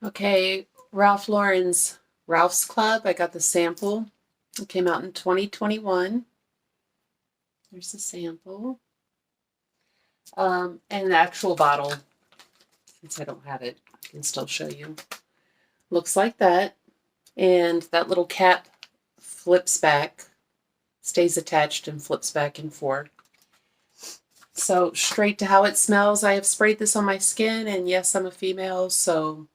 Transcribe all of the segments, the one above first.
Okay, Ralph Lauren's Ralph's Club. I got the sample. It came out in 2021. There's the sample. And the actual bottle, since I don't have it, I can still show you. Looks like that. And that little cap flips back, stays attached and flips back and forth. So straight to how it smells. I have sprayed this on my skin, and yes, I'm a female, so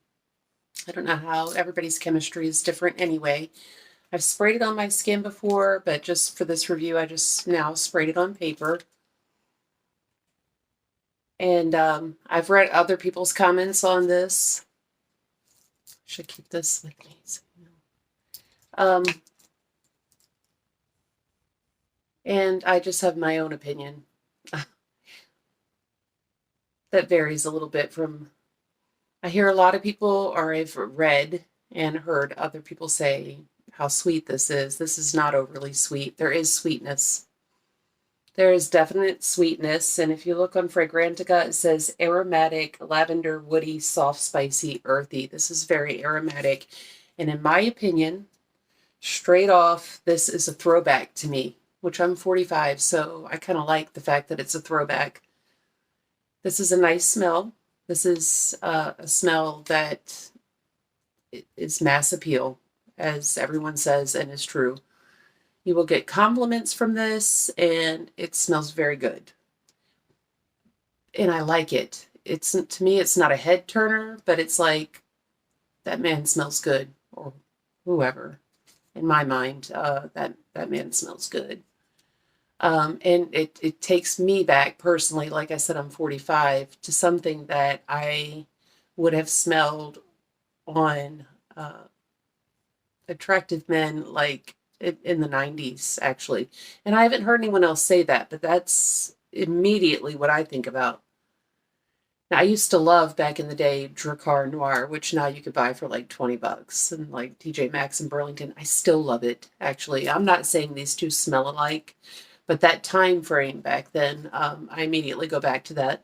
I don't know how everybody's chemistry is different anyway. I've sprayed it on my skin before, but just for this review, I just now sprayed it on paper. And I've read other people's comments on this. Should keep this with me. And I just have my own opinion. That varies a little bit from, I hear a lot of people, or I've read and heard other people say how sweet this is. This is not overly sweet. There is sweetness. There is definite sweetness, and if you look on Fragrantica, it says aromatic, lavender, woody, soft, spicy, earthy. This is very aromatic, and in my opinion, straight off, this is a throwback to me, which I'm 45, so I kind of like the fact that it's a throwback. This is a nice smell. This is a smell that is mass appeal, as everyone says, and is true. You will get compliments from this, and it smells very good. And I like it. It's, to me, it's not a head turner, but it's like, that man smells good, or whoever. In my mind, that man smells good. And it takes me back personally, like I said, I'm 45, to something that I would have smelled on attractive men like in the 90s, actually. And I haven't heard anyone else say that, but that's immediately what I think about. Now, I used to love back in the day Dracar Noir, which now you could buy for like $20, and like TJ Maxx in Burlington. I still love it, actually. I'm not saying these two smell alike, but that time frame back then, I immediately go back to that.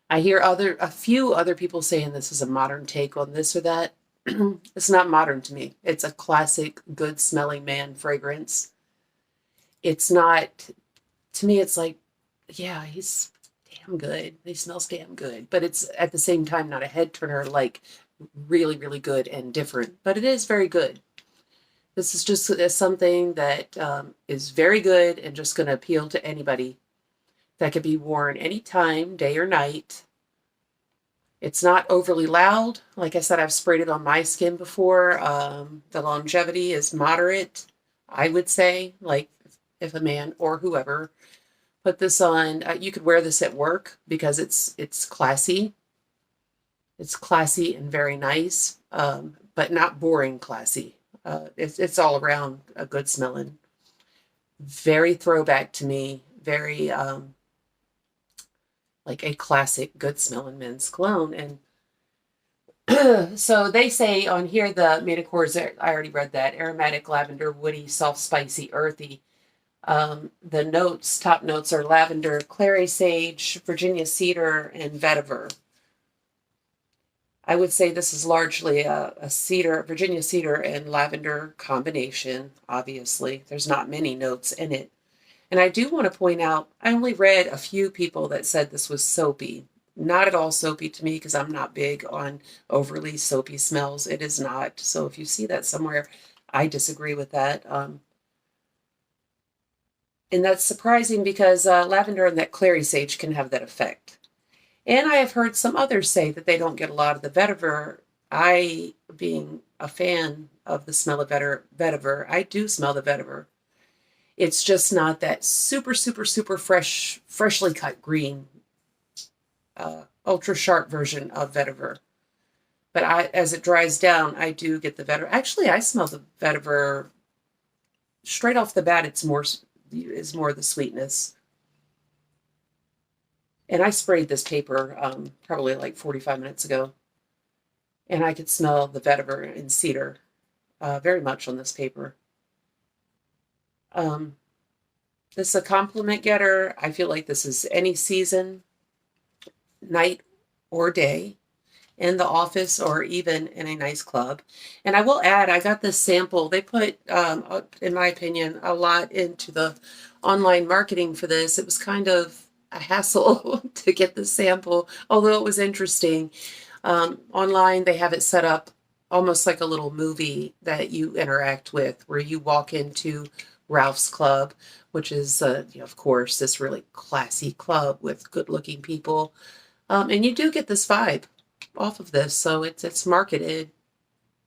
I hear a few other people saying this is a modern take on this or that. It's not modern to me. It's a classic, good smelling man fragrance. It's not, to me, it's like, yeah, he's damn good. He smells damn good. But it's at the same time not a head turner, like really, really good and different. But it is very good. This is just something that is very good and just going to appeal to anybody. That could be worn anytime, day or night. It's not overly loud. Like I said, I've sprayed it on my skin before. The longevity is moderate, I would say. Like if a man or whoever put this on, you could wear this at work because it's classy. It's classy and very nice, but not boring classy. It's all around a good smelling. Very throwback to me. Very like a classic good smelling men's cologne. And so they say on here the Manacores, I already read that, aromatic, lavender, woody, soft, spicy, earthy. The notes, top notes are lavender, Clary sage, Virginia cedar, and vetiver. I would say this is largely a cedar, Virginia cedar and lavender combination, obviously. There's not many notes in it. And I do want to point out, I only read a few people that said this was soapy. Not at all soapy to me because I'm not big on overly soapy smells. It is not. So if you see that somewhere, I disagree with that. And that's surprising because lavender and that clary sage can have that effect. And I have heard some others say that they don't get a lot of the vetiver. I, being a fan of the smell of vetiver, I do smell the vetiver. It's just not that super, super, super freshly cut green, ultra sharp version of vetiver. But as it dries down, I do get the vetiver. Actually, I smell the vetiver straight off the bat. It's more the sweetness. And I sprayed this paper probably like 45 minutes ago, and I could smell the vetiver and cedar very much on this paper. This is a compliment getter. I feel like this is any season, night or day. in the office or even in a nice club. And I will add, I got this sample. They put, in my opinion, a lot into the online marketing for this. It was kind of a hassle to get the sample, although it was interesting. Online, they have it set up almost like a little movie that you interact with, where you walk into Ralph's Club, which is, of course, this really classy club with good-looking people. And you do get this vibe off of this, so it's marketed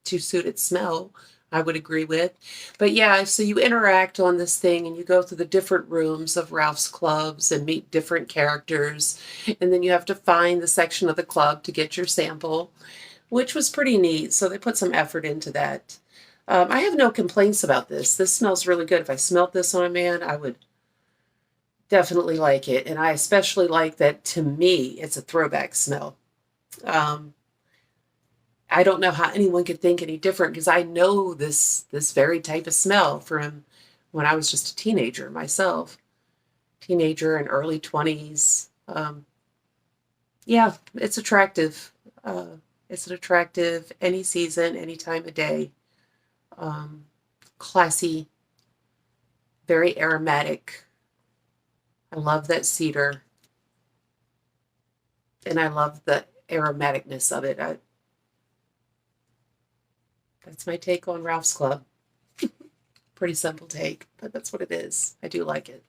to suit its smell, I would agree with. But yeah, so you interact on this thing and you go through the different rooms of Ralph's clubs and meet different characters. And then you have to find the section of the club to get your sample, which was pretty neat. So they put some effort into that. I have no complaints about this. This smells really good. If I smelt this on a man, I would definitely like it. And I especially like that, to me, it's a throwback smell. Um, I don't know how anyone could think any different, because I know this very type of smell from when I was just a teenager myself. Teenager and early 20s. Yeah, it's attractive. It's an attractive any season, any time of day. Classy, very aromatic. I love that cedar, and I love the aromaticness of it. That's my take on Ralph's Club. Pretty simple take, but that's what it is. I do like it.